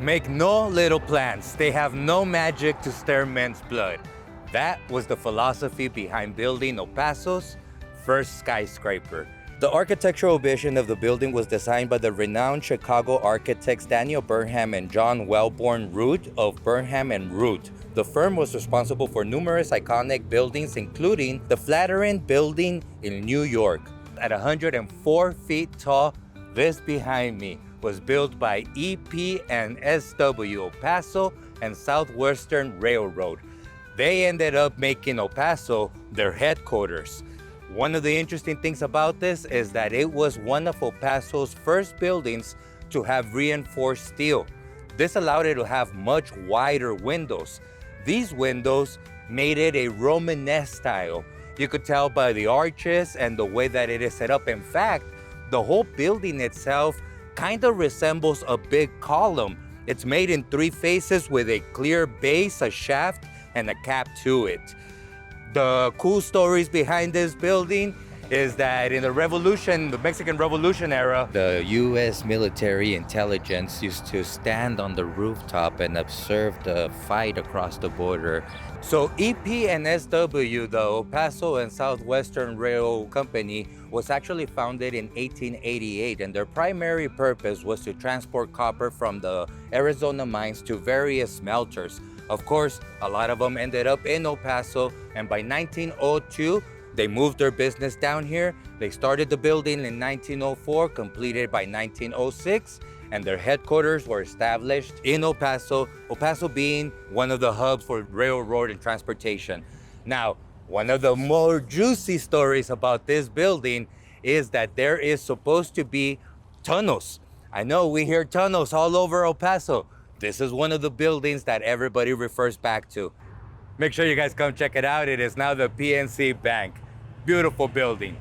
Make no little plans. They have no magic to stir men's blood. That was the philosophy behind building El Paso's first skyscraper. The architectural vision of the building was designed by the renowned Chicago architects Daniel Burnham and John Wellborn Root of Burnham and Root. The firm was responsible for numerous iconic buildings, including the Flatin Building in New York. At 104 feet tall, this behind me was built by EPSW Paso and Southwestern Railroad. They ended up making El Paso their headquarters. One of the interesting things about this is that it was one of El Paso's first buildings to have reinforced steel. This allowed it to have much wider windows. These windows made it a Romanesque style. You could tell by the arches and the way that it is set up. In fact, the whole building itself kind of resembles a big column. It's made in 3 phases with a clear base, a shaft, and a cap to it. The cool stories behind this building is that in the revolution, the Mexican Revolution era, the U.S. military intelligence used to stand on the rooftop and observe the fight across the border. So EPSW, the El Paso and Southwestern Railroad Company, was actually founded in 1888, and their primary purpose was to transport copper from the Arizona mines to various smelters. Of course, a lot of them ended up in El Paso, and by 1902, they moved their business down here. They started the building in 1904, completed by 1906, and their headquarters were established in El Paso being one of the hubs for railroad and transportation. Now, one of the more juicy stories about this building is that there is supposed to be tunnels. I know we hear tunnels all over El Paso. This is one of the buildings that everybody refers back to. Make sure you guys come check it out. It is now the PNC Bank. Beautiful building.